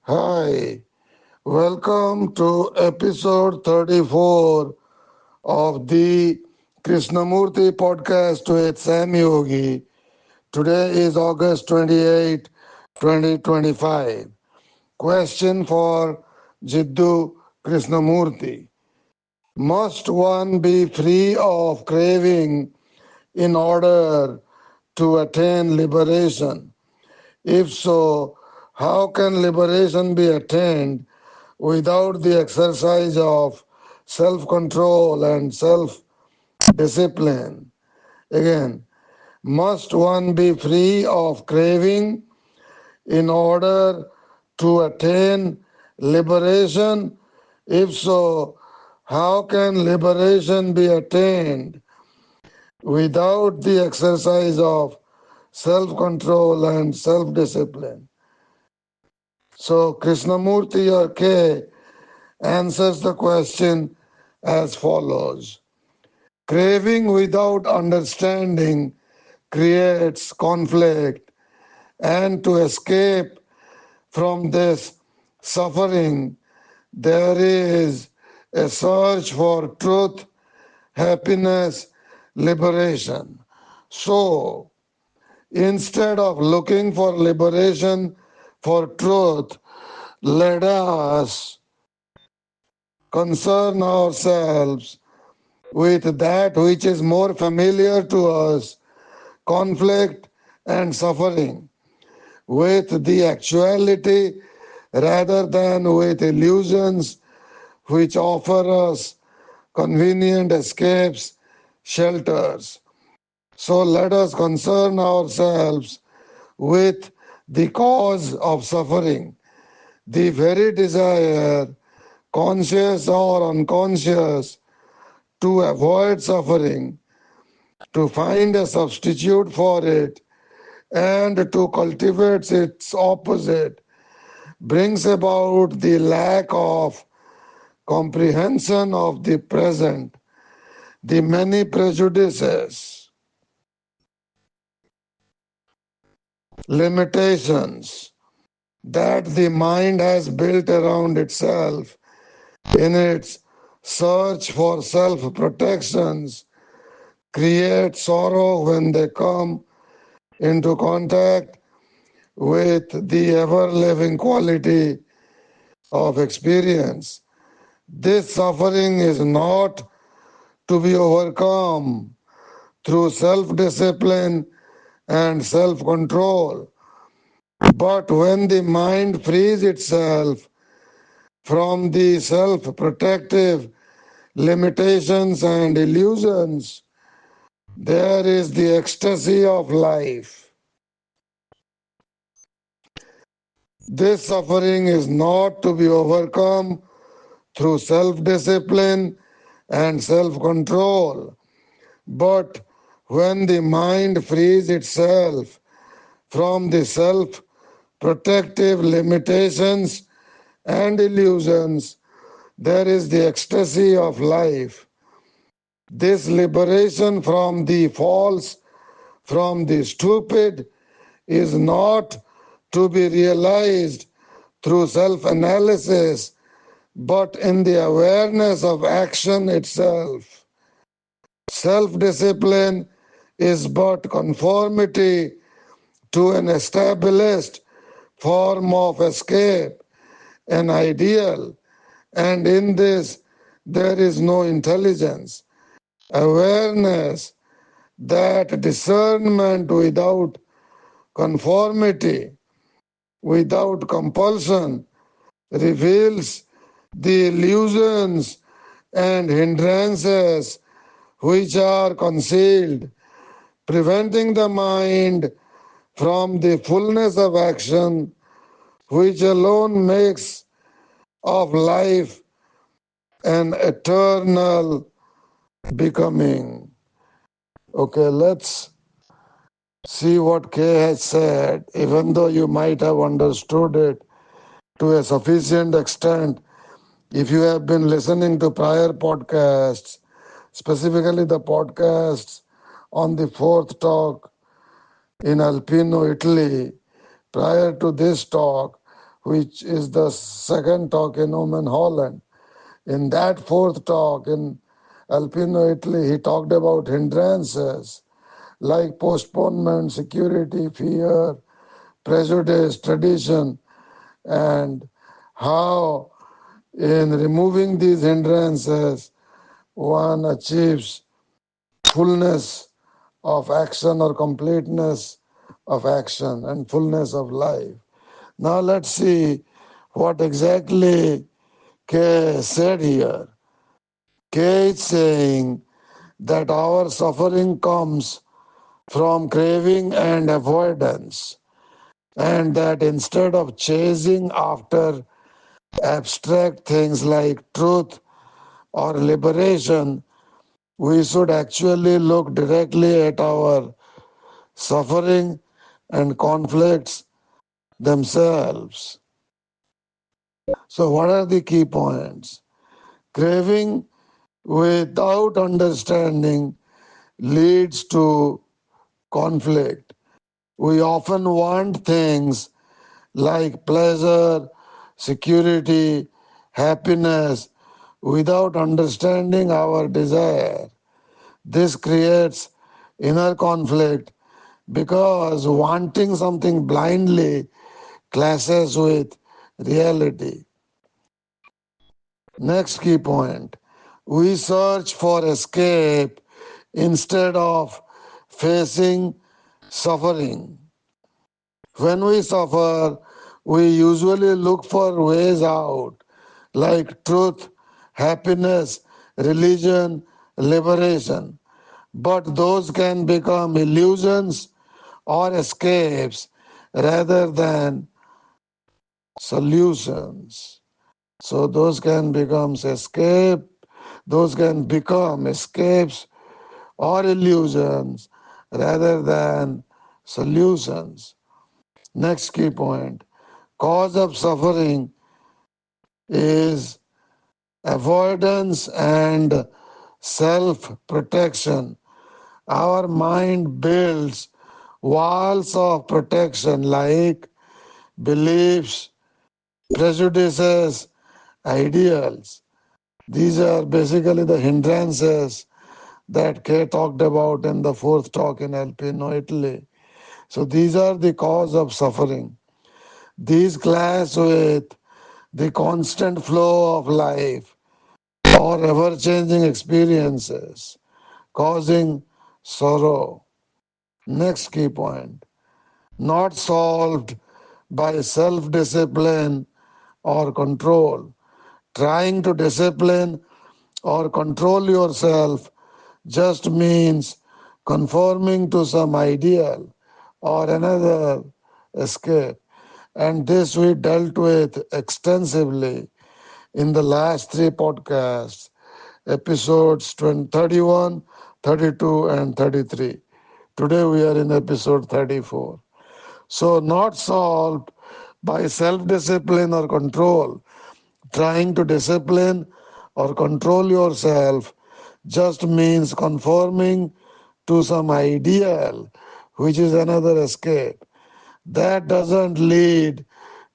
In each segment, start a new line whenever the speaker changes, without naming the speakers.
Hi, welcome to episode 34 of the Krishnamurti podcast with Sam Yogi. Today is August 28, 2025. Question for Jiddu Krishnamurti. Must one be free of craving in order to attain liberation? If so, how can liberation be attained without the exercise of self control and self discipline? Again, must one be free of craving in order to attain liberation? If so, how can liberation be attained without the exercise of self control and self discipline? So, Krishnamurti or K answers the question as follows. Craving without understanding creates conflict, and to escape from this suffering, there is a search for truth, happiness, liberation. So, instead of looking for liberation for truth, let us concern ourselves with that which is more familiar to us, conflict and suffering, with the actuality rather than with illusions which offer us convenient escapes, shelters. So let us concern ourselves with the cause of suffering, the very desire, conscious or unconscious, to avoid suffering, to find a substitute for it, and to cultivate its opposite, brings about the lack of comprehension of the present, the many prejudices, limitations that the mind has built around itself in its search for self protections, create sorrow when they come into contact with the ever living quality of experience. This suffering is not to be overcome through self discipline and self control, but when the mind frees itself from the self protective limitations and illusions, there is the ecstasy of life. This suffering is not to be overcome through self discipline and self control, but when the mind frees itself from the self protective limitations and illusions, there is the ecstasy of life. This liberation from the false, from the stupid, is not to be realized through self analysis, but in the awareness of action itself. Self discipline is but conformity to an established form of escape, an ideal, and in this there is no intelligence. Awareness, that discernment without conformity, without compulsion, reveals the illusions and hindrances which are concealed, preventing the mind from the fullness of action which alone makes of life an eternal becoming. Okay, let's see what K has said, even though you might have understood it to a sufficient extent if you have been listening to prior podcasts, specifically the podcasts on the fourth talk in Alpino, Italy, prior to this talk, which is the second talk in Oman, Holland. In that fourth talk in Alpino, Italy, he talked about hindrances like postponement, security, fear, prejudice, tradition, and how in removing these hindrances one achieves fullness of action or completeness of action and fullness of life. Now let's see what exactly K said here. K is saying that our suffering comes from craving and avoidance, and that instead of chasing after abstract things like truth or liberation, we should actually look directly at our suffering and conflicts themselves. So, what are the key points? Craving without understanding leads to conflict. We often want things like pleasure, security, happiness without understanding our desire. This creates inner conflict because wanting something blindly clashes with reality. Next key point, we search for escape instead of facing suffering. When we suffer, we usually look for ways out like truth, happiness, religion, liberation. But those can become illusions or escapes rather than solutions. So those can become escapes or illusions rather than solutions. Next key point, cause of suffering is avoidance and self protection. Our mind builds walls of protection like beliefs, prejudices, ideals. These are basically the hindrances that Kay talked about in the fourth talk in Alpino, Italy. So these are the cause of suffering. These clash with the constant flow of life or ever changing experiences, causing sorrow. Next key point, not solved by self discipline or control. Trying to discipline or control yourself just means conforming to some ideal or another escape. And this we dealt with extensively in the last three podcasts, episodes 31, 32, and 33. Today we are in episode 34. So, not solved by self discipline or control. Trying to discipline or control yourself just means conforming to some ideal, which is another escape. That doesn't lead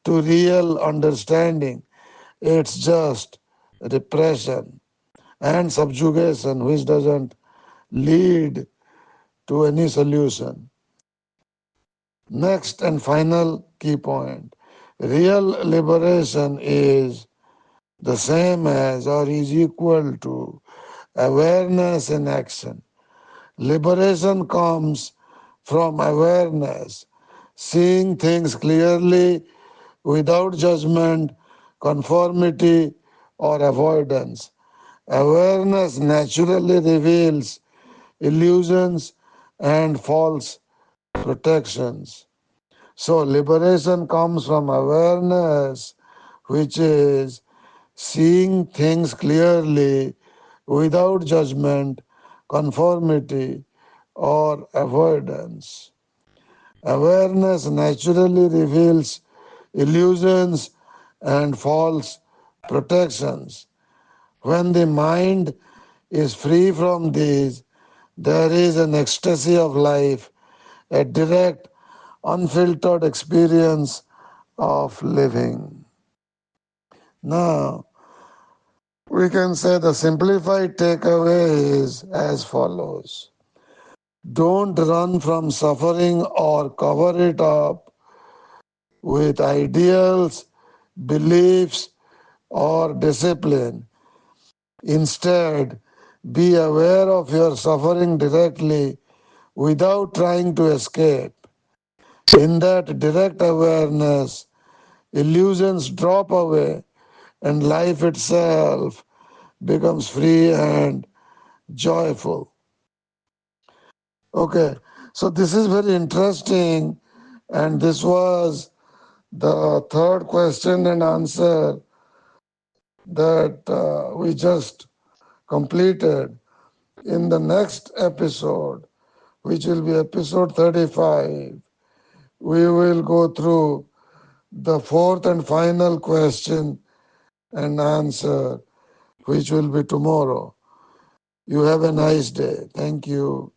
to real understanding. It's just repression and subjugation, which doesn't lead to any solution. Next and final key point, real liberation is the same as or is equal to awareness in action. Liberation comes from awareness, seeing things clearly without judgment, conformity, or avoidance. Awareness naturally reveals illusions and false protections. So, liberation comes from awareness, which is seeing things clearly without judgment, conformity, or avoidance. Awareness naturally reveals illusions and false protections. When the mind is free from these, there is an ecstasy of life, a direct, unfiltered experience of living. Now, we can say the simplified takeaway is as follows. Don't run from suffering or cover it up with ideals, beliefs, or discipline. Instead, be aware of your suffering directly without trying to escape. In that direct awareness, illusions drop away and life itself becomes free and joyful. Okay, so this is very interesting, and this was the third question and answer that we just completed. In the next episode, which will be episode 35, we will go through the fourth and final question and answer, which will be tomorrow. You have a nice day. Thank you.